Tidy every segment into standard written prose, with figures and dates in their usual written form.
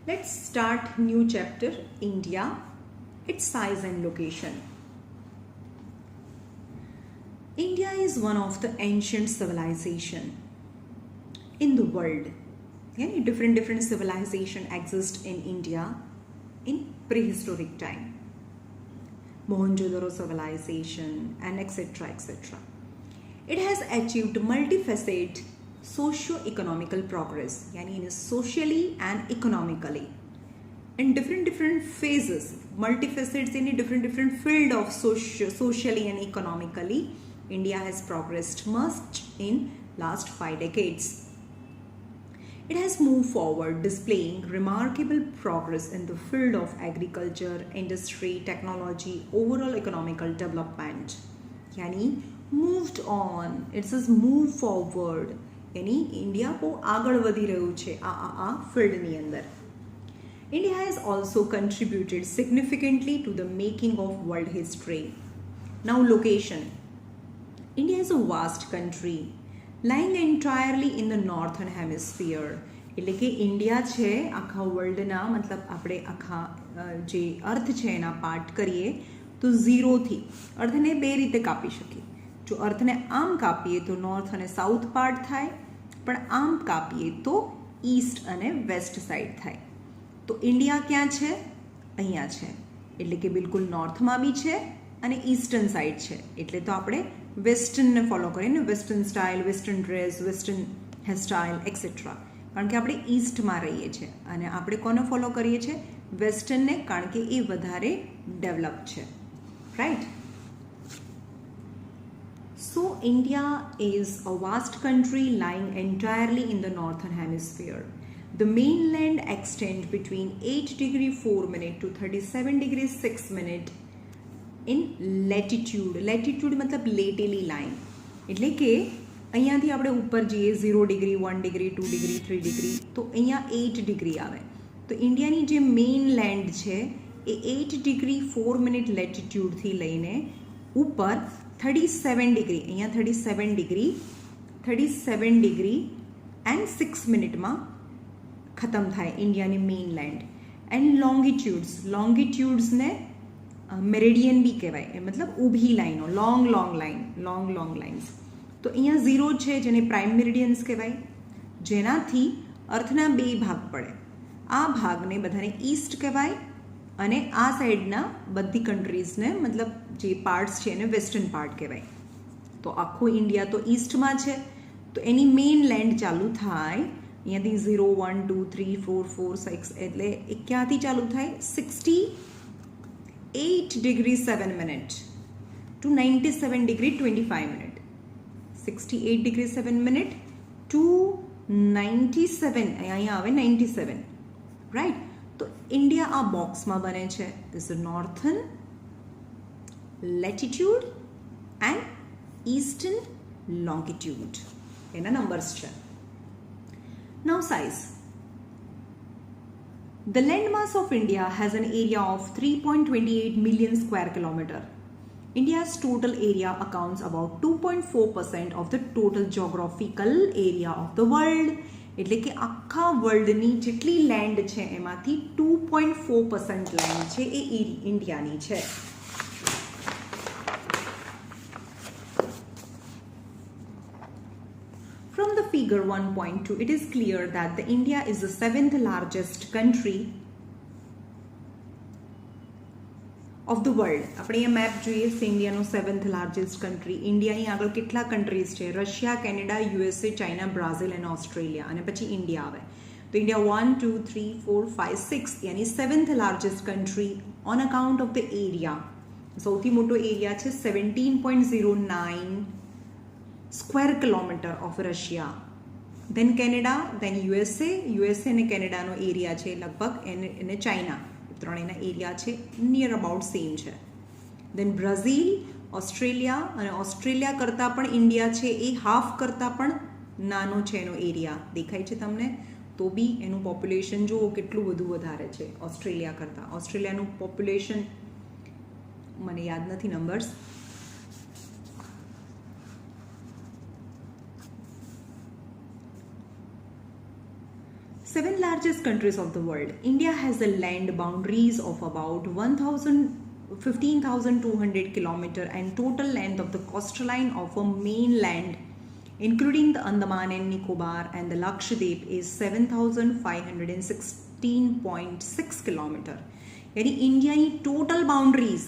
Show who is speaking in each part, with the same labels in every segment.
Speaker 1: Let's start new chapter, India, its size and location. India is one of the ancient civilization in the world. Different civilization exist in India in prehistoric time. Mohenjo-daro civilization and etc. etc. It has achieved multifaceted socio-economical progress, in socially and economically. In different phases, multifacets in a different field of socially and economically, India has progressed much in last 5 decades. It has moved forward, displaying remarkable progress in the field of agriculture, industry, technology, overall economical development. Yani moved on. It says move forward. Yani India po આગળ વધી રહ્યું છે આ ફિલ્ડની અંદર. India has also contributed significantly to the making of world history. Now location. India is a vast country lying entirely in the northern hemisphere. એટલે કે India છે આખા વર્લ્ડના મતલબ આપણે આખા જે અર્થ છે એના પાર્ટ કરીએ તો ઝીરોથી અર્થને બે રીતે કાપી શકીએ. જો અર્થને આમ કાપીએ તો નોર્થ અને સાઉથ પાર્ટ થાય, પણ આમ કાપીએ તો ઈસ્ટ અને વેસ્ટ સાઈડ થાય. તો ઇન્ડિયા ક્યાં છે? અહીંયા છે, એટલે કે બિલકુલ નોર્થમાં બી છે અને ઈસ્ટર્ન સાઈડ છે. એટલે તો આપણે વેસ્ટર્નને ફોલો કરીએ ને, western style, western dress, western hairstyle et cetera. કારણ કે આપણે ઈસ્ટમાં રહીએ છીએ અને આપણે કોને ફોલો કરીએ છીએ? વેસ્ટર્નને, કારણ કે એ વધારે ડેવલપ છે. Right? So India is a vast country lying entirely in the northern hemisphere. The mainland extends between 8°4' to 37°6' in latitude. Latitude मतलब લેટેલી લાઈન, એટલે કે અહીંયાથી આપણે ઉપર જઈએ 0°, 1°, 2°, 3°, તો અહીંયા 8° આવે. તો ઇન્ડિયાની જે મેઇન લેન્ડ છે એ 8°4' લેટિટ્યૂડથી લઈને ઉપર 37°, અહીંયા 37° and 6' ખતમ થાય ઇન્ડિયાની મેઇન લેન્ડ. એન્ડ લોંગિટ્યુડ્સને મેરેડિયન બી કહેવાય, એ મતલબ ઊભી લાઈનો, લોંગ લાઇન્સ. તો અહીંયા 0 છે જેને પ્રાઇમ મેરિડિયન્સ કહેવાય, જેનાથી અર્થના બે ભાગ પડે. આ ભાગને બધાને ઈસ્ટ કહેવાય અને આ સાઈડના બધી કન્ટ્રીઝને મતલબ જે પાર્ટ્સ છે એને વેસ્ટર્ન પાર્ટ કહેવાય. તો આખું ઇન્ડિયા તો ઈસ્ટમાં છે, તો એની મેઇન લેન્ડ ચાલુ થાય અહીંયાથી 0, 1, 2, 3, 4, 4, 6, એટલે એ ક્યાંથી ચાલુ થાય? 68°7' to 97°25'. 68°7' to 97, અહીંયા આવે 97, રાઈટ? તો ઇન્ડિયા આ બોક્સમાં બને છે. Is the northern latitude and eastern longitude. એના નંબર્સ છે. Now size. The landmass of India has an area of 3.28 million square kilometer. India's total area accounts about 2.4% of the total geographical area of the world. એટલે કે આખા વર્લ્ડની જેટલી land છે એમાંથી 2.4% land છે એ ઇન્ડિયાની છે. From the figure 1.2, it is clear that the India is the 7th largest country of the world. આપણે અહીંયા મેપ જોઈએ, ઇન્ડિયાનો 7th લાર્જેસ્ટ કન્ટ્રી. ઇન્ડિયાની આગળ કેટલા કન્ટ્રીઝ છે? Russia, Canada, USA, China, Brazil અને ઓસ્ટ્રેલિયા, અને પછી ઇન્ડિયા આવે. તો ઇન્ડિયા 1, 2, 3, 4, 5, 6 યાની 7th largest country on account of the area. સૌથી મોટો એરિયા છે 17.09 square kilometre of Russia. Then Canada, then USA અને કેનેડાનો એરિયા છે લગભગ એને ચાઇના, ત્રણેયના એરિયા છે નિયર અબાઉટ સેમ છે. દેન બ્રાઝિલ, ઓસ્ટ્રેલિયા, અને ઓસ્ટ્રેલિયા કરતાં પણ ઇન્ડિયા છે એ હાફ કરતાં પણ નાનો છે એનો એરિયા. દેખાય છે તમને? તો બી એનું પોપ્યુલેશન જુઓ કેટલું બધું વધારે છે ઓસ્ટ્રેલિયા કરતાં. ઓસ્ટ્રેલિયાનું પોપ્યુલેશન મને યાદ નથી numbers. 7 largest countries of the world. India has the land boundaries of about 15,200 kilometer and total length of the coastline of a mainland including the Andaman and Nicobar and the Lakshadweep is 7,516.6 kilometer. यानी इंडियाની total boundaries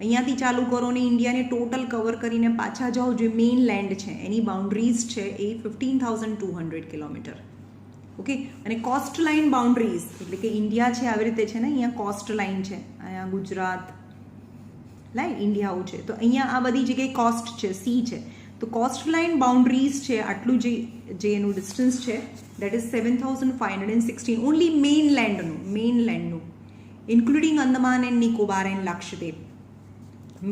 Speaker 1: અહીંયાથી ચાલુ કરો ને ઇન્ડિયાને total cover કરીને પાછા જાઓ જે main land છે એની બાઉન્ડ્રીઝ છે એ 15,200 કિલોમીટર. ઓકે, અને કોસ્ટ લાઇન બાઉન્ડ્રીઝ એટલે કે ઇન્ડિયા છે આવી રીતે છે ને, અહીંયા કોસ્ટ લાઇન છે, અહીંયા ગુજરાત લાઈન ઇન્ડિયા આવું છે, તો અહીંયા આ બધી જગ્યાએ કોસ્ટ છે, સી છે, તો કોસ્ટ લાઇન બાઉન્ડ્રીઝ છે આટલું જે એનું ડિસ્ટન્સ છે દેટ ઇઝ 7,516 ઓનલી મેઇનલેન્ડનું including Andaman and Nicobar and Lakshadweep.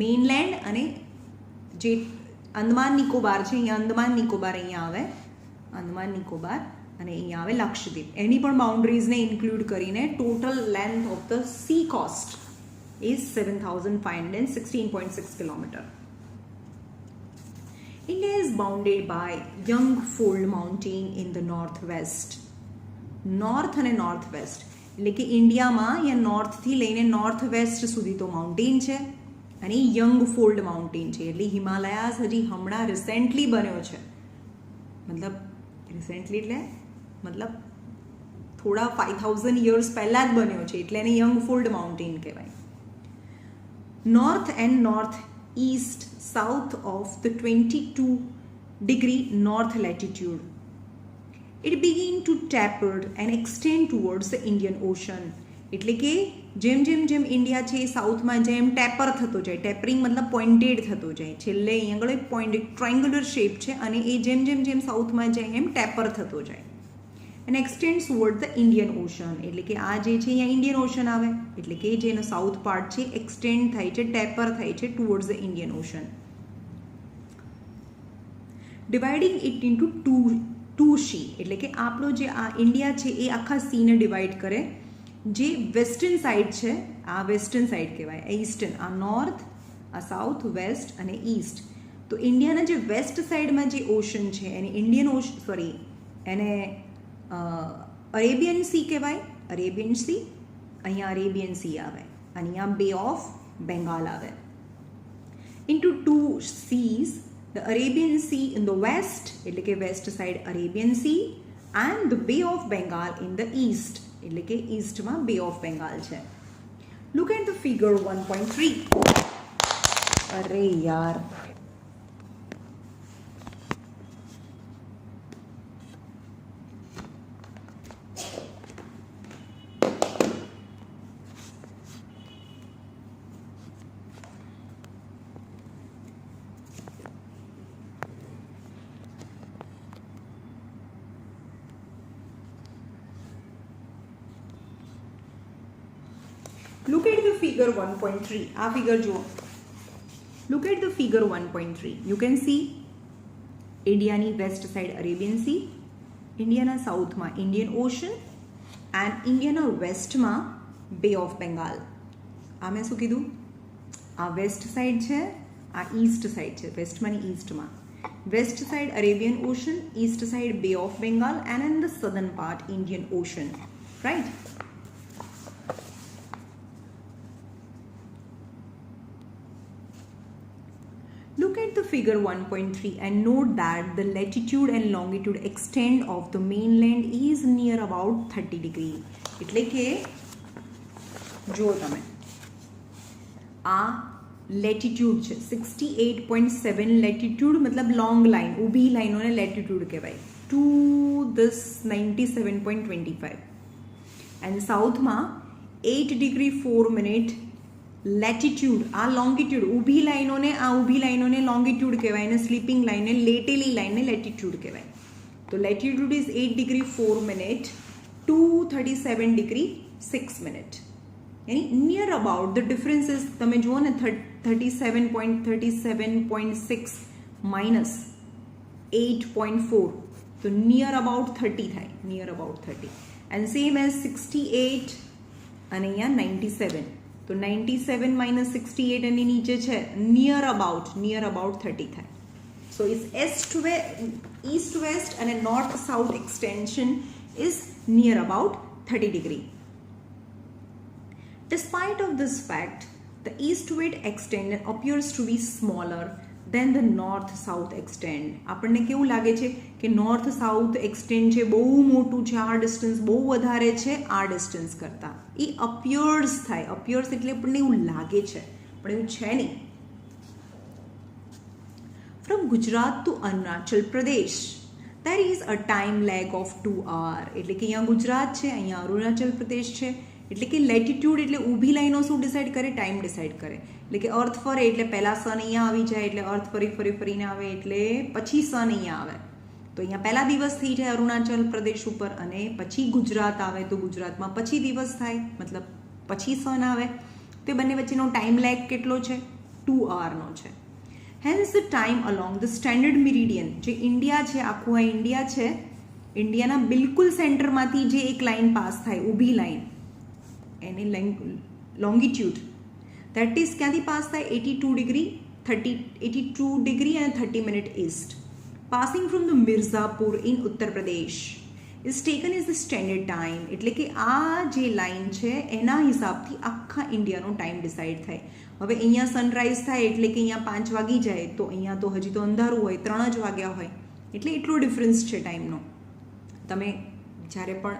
Speaker 1: Mainland અને જે અંદમાન નિકોબાર છે, અહીંયા અંદમાન નિકોબાર અહીંયા આવે, અંદમાન નિકોબાર અને અહીંયા આવે લક્ષદ્વીપ, એની પણ બાઉન્ડ્રીઝને ઇન્ક્લુડ કરીને total length of the sea cost is 7,516.6 kilometre. India is bounded by Jungfrau Mountain in the northwest. North અને નોર્થ વેસ્ટ એટલે કે ઇન્ડિયામાં અહીંયા નોર્થથી લઈને નોર્થ વેસ્ટ સુધી તો માઉન્ટેન છે અને યંગફોલ્ડ માઉન્ટેન છે એટલે હિમાલયાસ હજી હમણાં રિસેન્ટલી બન્યો છે, મતલબ રિસેન્ટલી એટલે મતલબ થોડા 5,000 years પહેલાં જ બન્યો છે એટલે એને યંગફોલ્ડ માઉન્ટેન કહેવાય. North and north east south of the 22-degree north latitude. It begin to taper and extend towards the Indian Ocean. એટલે કે જેમ જેમ જેમ ઇન્ડિયા છે એ સાઉથમાં જાય એમ ટેપર થતો જાય, ટેપરિંગ મતલબ પોઇન્ટેડ થતો જાય, છેલ્લે અહીંયા આગળ એક પોઈન્ટ ટ્રાયંગ્યુલર શેપ છે અને એ જેમ જેમ જેમ સાઉથમાં જાય એમ ટેપર થતો જાય and extends towards the Indian Ocean. એટલે કે આ જે છે અહીંયા ઇન્ડિયન ઓશન આવે એટલે કે જેનો સાઉથ પાર્ટ છે એક્સટેન્ડ થાય છે, ટેપર થાય છે towards the Indian Ocean. Dividing it into two sea એટલે કે આપણો જે આ ઇન્ડિયા છે એ આખા સીને ડિવાઈડ કરે. જે વેસ્ટર્ન સાઇડ છે આ વેસ્ટર્ન સાઇડ કહેવાય, ઈસ્ટર્ન, આ નોર્થ, આ સાઉથ, વેસ્ટ અને ઈસ્ટ. તો ઇન્ડિયાના જે વેસ્ટ સાઇડમાં જે ઓશન છે એને ઇન્ડિયન ઓશન એને અરેબિયન સી કહેવાય, અરેબિયન સી, અહીંયા અરેબિયન સી આવે અને અહીંયા બે ઓફ બેંગાલ આવે. Into two seas, the Arabian Sea in the west એટલે કે west side Arabian Sea and the Bay of Bengal in the east એટલે કે ઈસ્ટમાં બે ઓફ બેંગાલ છે. Look at the figure 1.3. અરે યાર, look at the figure 1.3. આ ફિગર જુઓ. look at the figure 1.3. you can see ઇન્ડિયાની વેસ્ટ સાઇડ અરેબિયન સી, ઇન્ડિયાના સાઉથમાં ઇન્ડિયન ઓશન એન્ડ ઇન્ડિયાના વેસ્ટમાં બે ઓફ બેંગાલ. આ મેં શું કીધું, આ વેસ્ટ સાઇડ છે, આ ઈસ્ટ સાઇડ છે, વેસ્ટમાંની ઈસ્ટમાં west side Arabian Ocean, east side Bay of Bengal and in the southern part Indian Ocean, right. Look at the figure 1.3 and note that the latitude and longitude extent of the mainland is near about 30 degree. એટલે કે જો તમે આ latitude છે 68.7 latitude મતલબ long line, ઊભી લાઇનોને latitude કહેવાય, ટુ ધીસ 97.25 એન્ડ સાઉથમાં 8 degree 4 minute લેટિટ્યુડ. આ લોંગિટ્યુડ, ઊભી લાઈનોને લોંગિટ્યુડ કહેવાય અને સ્લીપિંગ લાઇનને લેટેલી લાઇનને લેટિટ્યુડ કહેવાય. તો latitude is 8 degree 4 minute to 37 degree 6 minute. यानी near about the difference is તમે જુઓ ને 37.6 માઇનસ 8.4 તો નિયર અબાઉટ 30 થાય, near about 30 and same as 68 અને અહીંયા 97 તો 97 માઇનસ 68 એની નીચે છે નિયર અબાઉટ 30 થાય. સો ઇટ્સ ઈસ્ટ વેસ્ટ અને north south extension is near about 30 degree. Despite of this fact, the eastward extent appears to be smaller than the north-south extent. આપણને કેવું લાગે છે કે north-south extent છે બહુ મોટું છે, આ ડિસ્ટન્સ બહુ વધારે છે આ ડિસ્ટન્સ કરતાં. એ appears થાય, appears એટલે આપણને એવું લાગે છે પણ એવું છે નહીં. From Gujarat to Arunachal Pradesh, there is a time lag of 2 hours. એટલે કે અહીંયા ગુજરાત છે, અહીંયા અરુણાચલ પ્રદેશ છે. એટલે કે લેટિટ્યુડ એટલે ઊભી લાઈનો શું ડિસાઇડ કરે? ટાઈમ ડિસાઇડ કરે. એટલે કે અર્થ ફરે એટલે પહેલાં સન અહીંયા આવી જાય, એટલે અર્થ ફરીને આવે એટલે પછી સન અહીંયા આવે. તો અહીંયા પહેલા દિવસ થઈ જાય અરુણાચલ પ્રદેશ ઉપર, અને પછી ગુજરાત આવે તો ગુજરાતમાં પછી દિવસ થાય, મતલબ પછી સન આવે. તે બંને વચ્ચેનો ટાઈમ લેગ કેટલો છે? 2 hourનો છે. Hence the time along the standard meridian, જે ઇન્ડિયા છે, આખું આ ઇન્ડિયા છે, ઇન્ડિયાના બિલકુલ સેન્ટરમાંથી જે એક લાઈન પાસ થાય, ઊભી લાઈન, એની લોંગિટ્યુડ, દેટ ઇઝ ક્યાંથી પાસ થાય? 82 ડિગ્રી અને 30 minute East, passing from the Mirzapur in Uttar Pradesh is taken is the standard time. એટલે કે આ જે લાઈન છે એના હિસાબથી આખા ઇન્ડિયાનો ટાઈમ ડિસાઇડ થાય. હવે અહીંયા સનરાઈઝ થાય એટલે કે અહીંયા 5 વાગી જાય, તો અહીંયા તો હજી તો અંધારું હોય, 3 જ વાગ્યા હોય, એટલે એટલો ડિફરન્સ છે ટાઈમનો. તમે જ્યારે પણ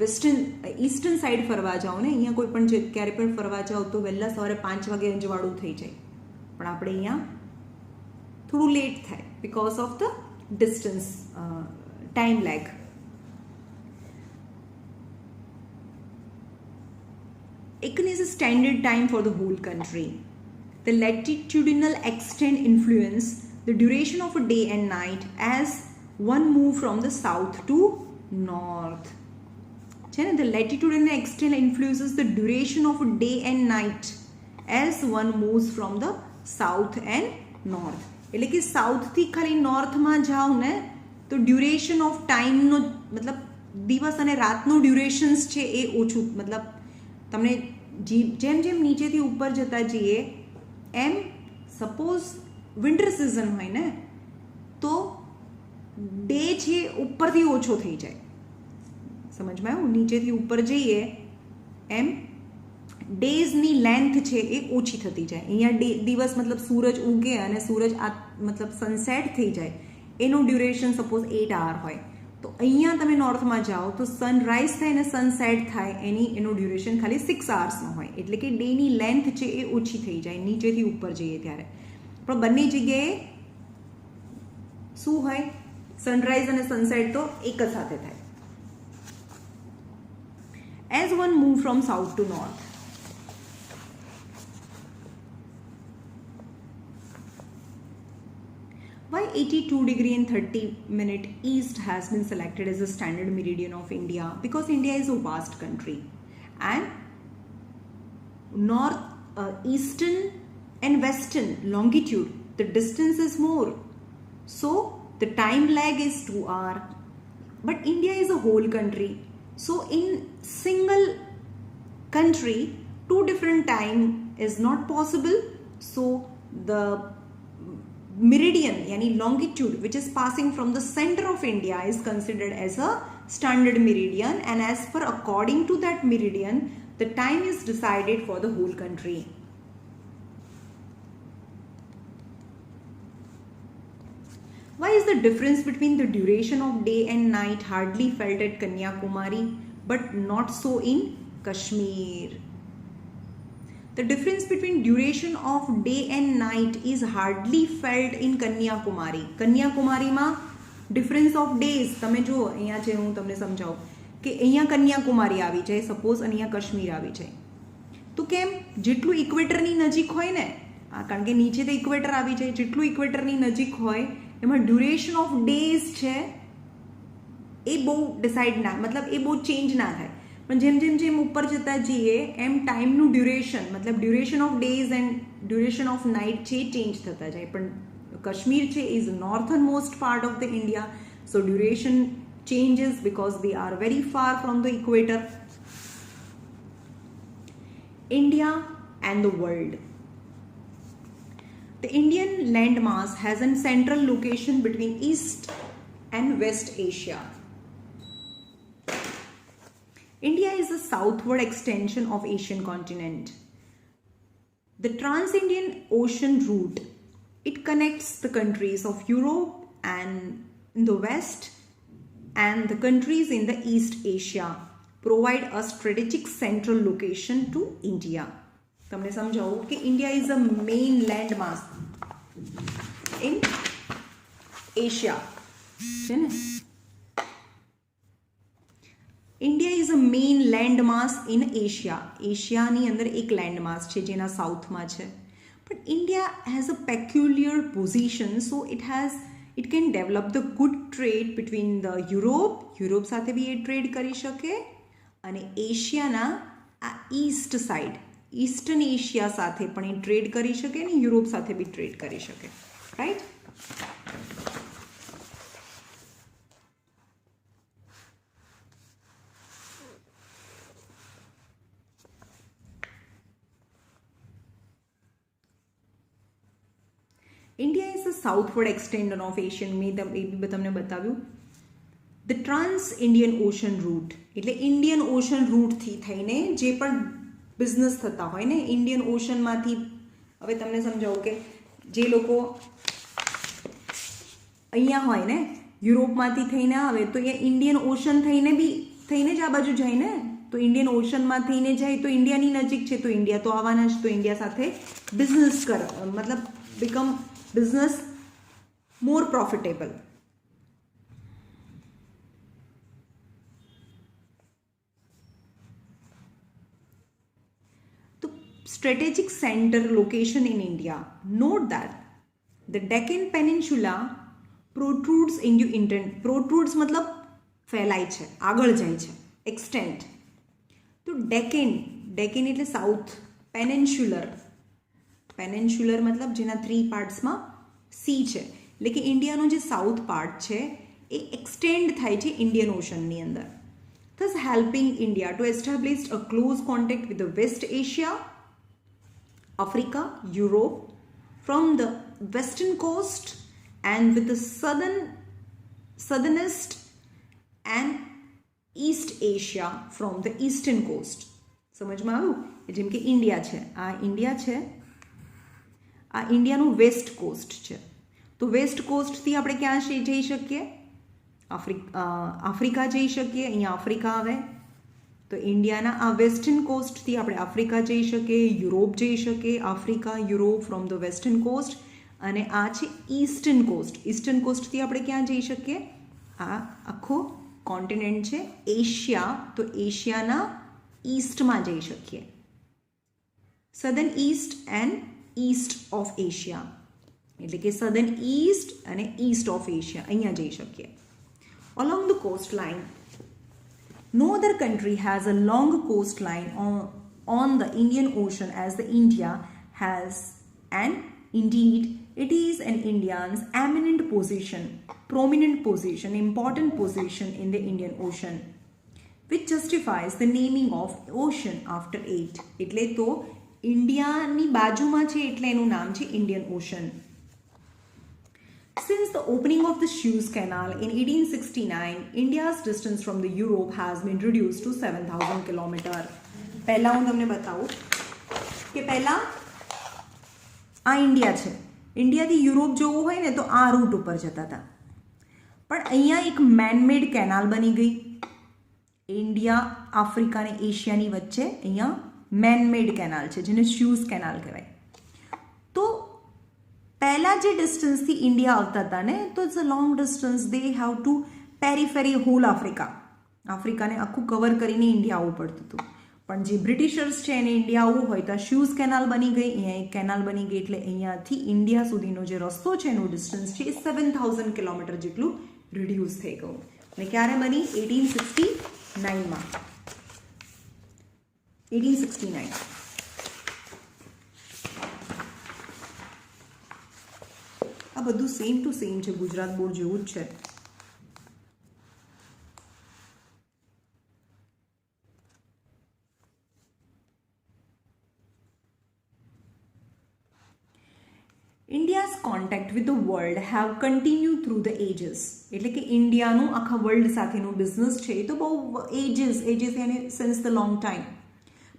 Speaker 1: વેસ્ટર્ન ઈસ્ટર્ન સાઈડ ફરવા જાઓ ને, અહીંયા કોઈ પણ ક્યારે પણ ફરવા જાઓ તો વહેલા સવારે 5 વાગે અંજવાળું થઈ જાય, પણ આપણે અહીંયા થોડું લેટ થાય because of the distance, time lag. Econ is a standard time for the whole country. The latitudinal extent influence the duration of a day and night as one move from the south to north. The latitudinal extent influences the duration of a day and night as one moves from the south and north. એટલે કે સાઉથથી ખાલી નોર્થમાં જાઓ ને તો duration of ટાઈમનો, મતલબ દિવસ અને રાતનું ડ્યુરેશન્સ છે એ ઓછું, મતલબ તમને જેમ જેમ નીચેથી ઉપર જતા જઈએ એમ, સપોઝ વિન્ટર સિઝન હોય ને તો ડે છે ઉપરથી ઓછો થઈ જાય. સમજમાં આવ્યું? નીચેથી ઉપર જઈએ એમ ડેઝની લેન્થ છે એ ઓછી થતી જાય. અહીંયા દિવસ મતલબ સૂરજ ઉગે અને સૂરજ મતલબ સનસેટ થઈ જાય, એનું ડ્યુરેશન સપોઝ 8 hours હોય, તો અહીંયા તમે નોર્થમાં જાઓ તો સનરાઈઝ થાય અને સનસેટ થાય, એનું ડ્યુરેશન ખાલી 6 hours હોય. એટલે કે ડેની લેન્થ છે એ ઓછી થઈ જાય નીચેથી ઉપર જઈએ ત્યારે. પણ બંને જગ્યાએ શું હોય? સનરાઈઝ અને સનસેટ તો એક જ સાથે થાય. As one move from south to north, why 82 degree and 30 minute east has been selected as the standard meridian of India? Because India is a vast country and north, eastern and western longitude, the distance is more, so the time lag is 2 hours. But India is a whole country, so in single country 2 different time is not possible. So the meridian, yani longitude, which is passing from the center of India is considered as a standard meridian, and as per according to that meridian the time is decided for the whole country. Why is the difference between the duration of day and night hardly felt at Kanyakumari but not so in Kashmir? The difference between duration of day and night is hardly felt in Kanyakumari. કન્યાકુમારીમાં difference of days તમે જુઓ, અહીંયા છે હું તમને સમજાવું કે અહીંયા કન્યાકુમારી આવી જાય સપોઝ અને અહીંયા કાશ્મીર આવી જાય, તો કેમ? જેટલું ઇક્વેટરની નજીક હોય ને, કારણ કે નીચે તો ઇક્વેટર આવી જાય, જેટલું ઇક્વેટરની નજીક હોય એમાં ડ્યુરેશન ઓફ ડેઝ છે એ બહુ ડિસાઇડ ના, મતલબ એ બહુ ચેન્જ ના થાય. પણ જેમ જેમ જેમ ઉપર જતા જઈએ એમ ટાઈમનું ડ્યુરેશન, મતલબ duration of days and duration of night છે ચેન્જ થતા જાય. પણ કાશ્મીર છે is northern most part of the India, so duration changes because they are very far from the equator. India and the world. The Indian landmass has a central location between East and West Asia. India is the southward extension of Asian continent. The Trans-Indian Ocean route, it connects the countries of Europe and in the west and the countries in the East Asia, provide a strategic central location to India. તમને સમજાવું કે India is a main landmass in Asia. છે ને? India is a main landmass in Asia. એશિયાની અંદર એક landmass છે જેના સાઉથમાં છે. But India has a peculiar position, so it can develop the good trade between the Europe સાથે બી એ trade કરી શકે અને એશિયાના આ ઈસ્ટ સાઇડ ઈસ્ટર્ન એશિયા સાથે પણ એ ટ્રેડ કરી શકે અને યુરોપ સાથે બી ટ્રેડ કરી શકે, right? India is the southward extension of Asian. મેં તમને બતાવ્યું. The Trans-Indian Ocean route, એટલે ઇન્ડિયન ઓશન રૂટથી થઈને જે પણ બિઝનેસ થતા હોય ને ઇન્ડિયન ઓશનમાંથી, હવે તમને સમજાવું કે જે લોકો અહીંયા હોય ને યુરોપમાંથી થઈને આવે તો એ ઇન્ડિયન ઓશન થઈને જ આ બાજુ જાય ને, તો ઇન્ડિયન ઓશનમાં થઈને જાય તો ઇન્ડિયાની નજીક છે તો ઇન્ડિયા તો આવવાના જ, તો ઇન્ડિયા સાથે બિઝનેસ મતલબ become business more profitable. The strategic center location in India. Note that the Deccan Peninsula protrudes into Indian. Protrudes मतलब फैलाय છે, આગળ જાય છે, extent. તો Deccan એટલે સાઉથ, પેનિન્સ્યુલર મતલબ જેના 3 પાર્ટ્સમાં સી છે, એટલે કે ઇન્ડિયાનો જે સાઉથ પાર્ટ છે એ એક્સટેન્ડ થાય છે ઇન્ડિયન ઓશનની અંદર, thus helping India to establish a close contact with the West Asia, Africa, Europe from the western coast and with the southernest and East Asia from the eastern coast. સમજમાં આવ્યું? જેમ કે India છે, આ India છે, આ ઇન્ડિયાનું waste cost છે, તો વેસ્ટ કોસ્ટથી આપણે ક્યાં જઈ શકીએ? આફ્રિકા જઈ શકીએ, અહીંયા આફ્રિકા આવે તો ઇન્ડિયાના આ વેસ્ટર્ન કોસ્ટથી આપણે આફ્રિકા જઈ શકીએ, યુરોપ જઈ શકીએ, Africa Europe from the western cost, અને આ છે ઈસ્ટર્ન કોસ્ટથી આપણે ક્યાં જઈ શકીએ? આ આખો કોન્ટિનેન્ટ છે એશિયા, તો એશિયાના ઈસ્ટમાં જઈ શકીએ, southern East and East of Asia, એટલે કે સધર્ન ઈસ્ટ અને ઈસ્ટ ઓફ એશિયા અહીંયા જઈ શકીએ. Along the coastline, no other country has a long coastline on the Indian Ocean as the India has, and indeed it is an Indian's prominent position, important position in the Indian Ocean, which justifies the naming of ocean after it. એટલે તો ઇન્ડિયાની બાજુમાં છે એટલે એનું નામ છે Indian ocean. Since the opening of the Suez Canal in 1869, India's distance from the Europe has been reduced to 7,000 km. પહેલા હું તમને બતાવું કે પહેલા આ ઇન્ડિયા છે, ઇન્ડિયાથી યુરોપ જવું હોય ને તો આ રૂટ ઉપર જતા હતા, પણ અહીંયા એક મેનમેડ કેનાલ બની ગઈ ઇન્ડિયા આફ્રિકા અને એશિયાની વચ્ચે. અહીંયા મેનમેડ કેનાલ છે જેને સ્યુઝ કેનાલ કહેવાય. તો પહેલાં જે ડિસ્ટન્સથી ઇન્ડિયા આવતા હતા ને તો it's a long distance, they have to periphery whole આફ્રિકાને આખું કવર કરીને ઇન્ડિયા આવવું પડતું હતું. પણ જે બ્રિટિશર્સ છે એને ઇન્ડિયા આવવું હોય તો સ્યુઝ કેનાલ બની ગઈ, અહીંયા એક કેનાલ બની ગઈ, એટલે અહીંયાથી ઇન્ડિયા સુધીનો જે રસ્તો છે એનું ડિસ્ટન્સ છે એ 7,000 કિલોમીટર જેટલું રિડ્યુસ થઈ ગયું. અને ક્યારે બની? 1869માં. 1869. આ બધું સેમ ટુ સેમ છે, ગુજરાત બોર્ડ જેવું જ છે. India's contact with the world have continue through the ages. એટલે કે ઇન્ડિયાનું આખા વર્લ્ડ સાથેનું બિઝનેસ છે એ તો બહુ એજીસ યાની since the long time.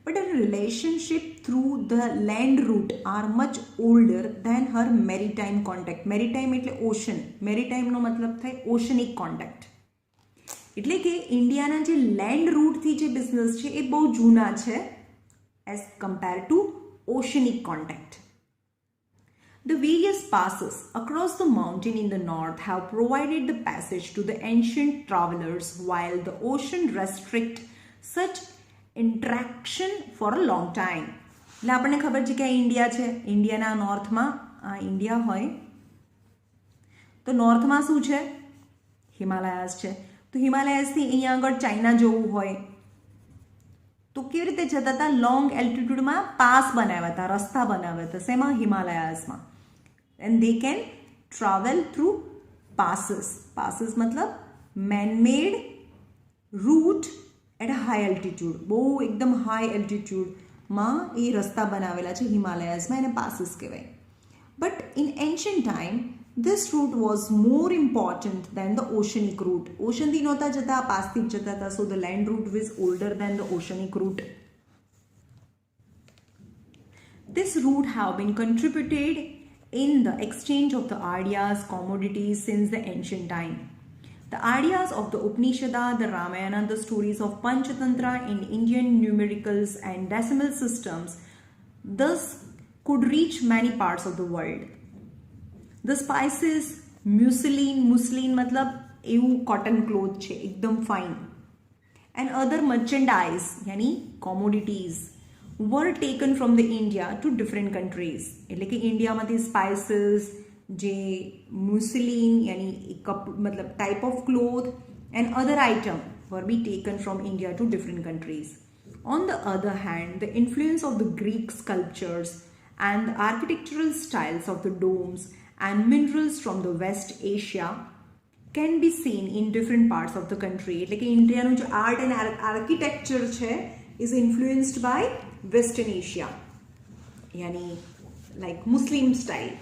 Speaker 1: But a relationship through the land route are much older than her maritime contact. Maritime એટલે ઓશન. મેરીટાઈમનો મતલબ થાય ઓશનિક કોન્ટેક્ટ. એટલે કે ઇન્ડિયાના જે લેન્ડ રૂટથી જે બિઝનેસ છે એ બહુ જૂના છે as compare to oceanic contact. The various passes across the mountain in the north have provided the passage to the ancient travelers, while the ocean restrict such interaction for a long time. એટલે આપણને ખબર છે કે આ India છે, ઇન્ડિયાના નોર્થમાં આ India હોય તો નોર્થમાં શું છે? હિમાલયાસ છે. તો હિમાલયાસથી અહીંયા આગળ ચાઇના જવું હોય તો કેવી રીતે જતા હતા? લોંગ એલ્ટિટ્યુડમાં પાસ બનાવ્યા હતા, રસ્તા બનાવ્યા હતા. શેમાં? હિમાલયાસમાં. and they can travel through passes. Passes मतलब man-made route at a high altitude. બહુ એકદમ હાઈ એલ્ટિટ્યુડમાં એ રસ્તા બનાવેલા છે હિમાલયાસમાં, એને પાસીસ કહેવાય. But in ancient time this route was more important than the oceanic route. ઓશનથી નહોતા જતા, પાસથી જ જતા હતા. So the land route was older than the oceanic route. This route have been contributed in the exchange of the ideas, commodities since the ancient time. The ideas of the Upanishad, the Ramayana, the stories of Panchatantra in Indian numericals and decimal systems thus could reach many parts of the world. The spices, muslin मतलब એવું cotton cloth છે एकदम fine, and other merchandise यानी commodities were taken from the India to different countries. એટલે કે ઇન્ડિયામાંથી spices, જે મુસ્લિન યાની મતલબ type of cloth and other item were be taken from India to different countries. On the other hand, the influence of the Greek sculptures and the architectural styles of the domes and minerals from the West Asia can be seen in different parts of the country. એટલે કે ઇન્ડિયાનું જે art and architecture છે is influenced by Western Asia, yani like Muslim style.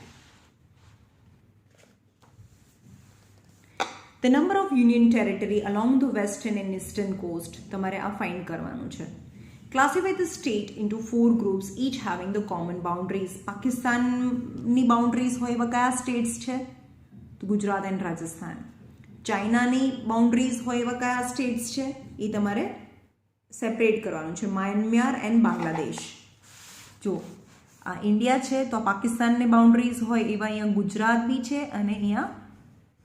Speaker 1: The number of union territory along the western and eastern coast તમારે આ find કરવાનું છે. Classify the state into 4 groups, each having the common boundaries. પાકિસ્તાનની boundaries હોય એવા કયા states છે? તો ગુજરાત એન્ડ રાજસ્થાન. ચાઇનાની બાઉન્ડ્રીઝ હોય એવા કયા સ્ટેટ્સ છે? એ તમારે સેપરેટ કરવાનું છે. Myanmar and Bangladesh. જો આ ઇન્ડિયા છે તો પાકિસ્તાનની બાઉન્ડ્રીઝ હોય એવા અહીંયા ગુજરાત બી છે અને અહીંયા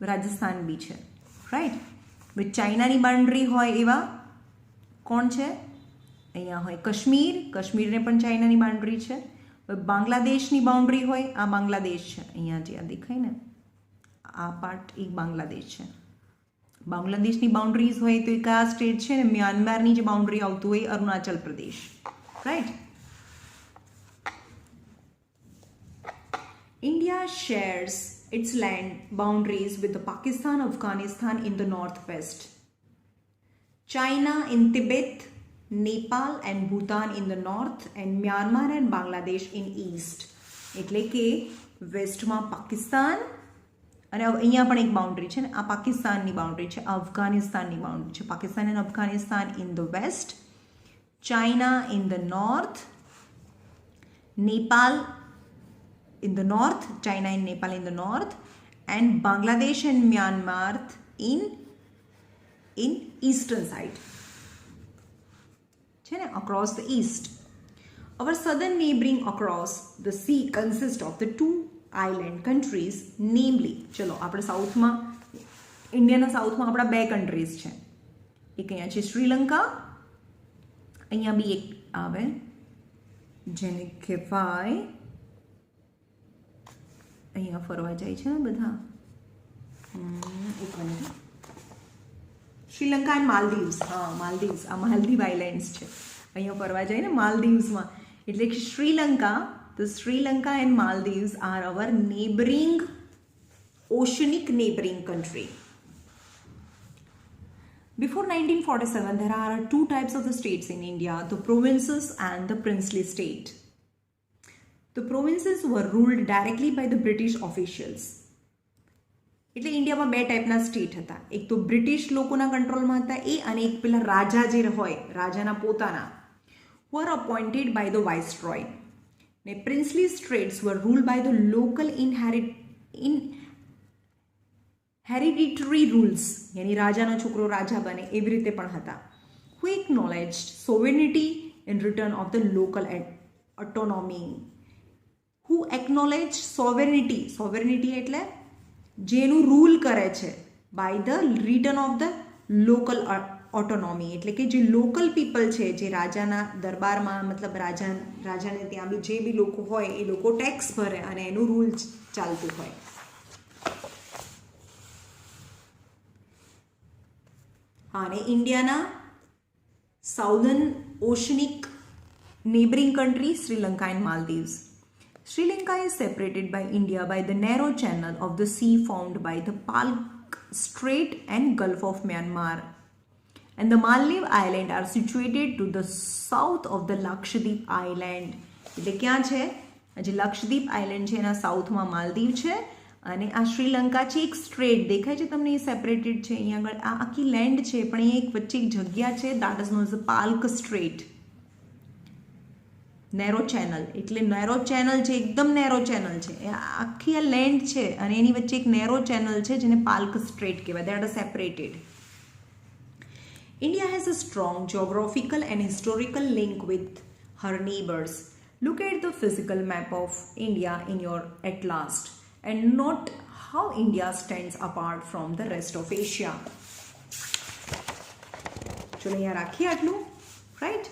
Speaker 1: રાજસ્થાન બી છે, રાઈટ. બટ ચાઇનાની બાઉન્ડ્રી હોય એવા કોણ છે? અહીંયા હોય કાશ્મીર, કાશ્મીરને પણ ચાઇનાની બાઉન્ડ્રી છે. બાંગ્લાદેશની બાઉન્ડ્રી હોય, આ બાંગ્લાદેશ છે, અહીંયા જે દેખાય ને આ પાર્ટ એ બાંગ્લાદેશ છે. બાંગ્લાદેશની બાઉન્ડ્રીઝ હોય તો એ કયા સ્ટેટ છે ને? મ્યાનમારની જે બાઉન્ડ્રી આવતું હોય Arunachal Pradesh, right. India shares its land boundaries with the Pakistan, Afghanistan in the northwest, China in Tibet, Nepal and Bhutan in the north, and Myanmar and Bangladesh in east. એટલે કે વેસ્ટમાં પાકિસ્તાન અને અહીંયા પણ એક બાઉન્ડ્રી છે ને, આ પાકિસ્તાનની બાઉન્ડ્રી છે, અફઘાનિસ્તાનની બાઉન્ડ્રી છે. Pakistan and Afghanistan in the west, China in the north, Nepal in the north, China and Nepal in the north, and Bangladesh and Myanmar in eastern side. Across the east. Our southern neighboring across the sea consists of the 2 island countries, namely, ચલો આપણે સાઉથમાં ઇન્ડિયાના સાઉથમાં આપણા 2 countries છે. એક અહીંયા છે શ્રીલંકા, અહીંયા બી એક આવે જેને કહેવાય, અહીંયા ફરવા જાય છે ને બધા, એક મિનિટ, શ્રીલંકા એન્ડ માલદીવ્સ. હા, માલદીવ્સ, આ માલદીવ આઇલેન્ડ્સ છે, અહીંયા ફરવા જાય ને માલદીવ્સમાં. એટલે કે શ્રીલંકા, તો Sri Lanka and Maldives are our neighbouring, oceanic neighboring country. Before 1947, there are 2 types of the states in India, the provinces and the princely state. The provinces were ruled directly by the British officials. એટલે ઇન્ડિયામાં બે ટાઈપના state હતા, એક તો British લોકોના કંટ્રોલમાં હતા એ, અને એક પેલા રાજા જે હોય રાજાના પોતાના, were appointed by the viceroy. ને princely states were ruled by the local hereditary rules, યાની રાજાનો છોકરો રાજા બને એવી રીતે પણ હતા. Who acknowledged sovereignty in return of the local autonomy. Who acknowledged sovereignty, sovereignty એટલે જેનું રૂલ કરે છે, by the return of the local autonomy, એટલે કે જે લોકલ પીપલ છે, જે રાજાના દરબારમાં મતલબ રાજાને ત્યાં બી જે બી લોકો હોય એ લોકો ટેક્સ ભરે અને એનું રૂલ ચાલતું હોય. હા, અને ઇન્ડિયાના સાઉધર્ન ઓશનિક neighboring countries Sri Lanka and Maldives. Sri Lanka is separated by India by the narrow channel of the sea formed by the Palk Strait and Gulf of Myanmar. And the Maldives Islands are situated to the south of the Lakshadweep Island. એટલે ક્યાં છે? જે Lakshadweep island છે એના સાઉથમાં માલદીવ છે, અને આ શ્રીલંકા છે એક સ્ટ્રેટ દેખાય છે તમને, એ સેપરેટેડ છે. અહીંયા આગળ આ આખી લેન્ડ છે, પણ અહીંયા એક વચ્ચે એક જગ્યા છે, that is known as Palk Strait. Narrow channel એટલે નેરો ચેનલ છે, એકદમ નેરો ચેનલ છે, આખી આ લેન્ડ છે અને એની વચ્ચે એક નેરો ચેનલ છે જેને પાલ્ક સ્ટ્રેટ કહેવાય. That R separated. India has a strong geographical and historical link with her neighbors. Look at the physical map of India in your atlas and note how India stands apart from the rest of Asia. ચલો અહીંયા રાખીએ આટલું, right.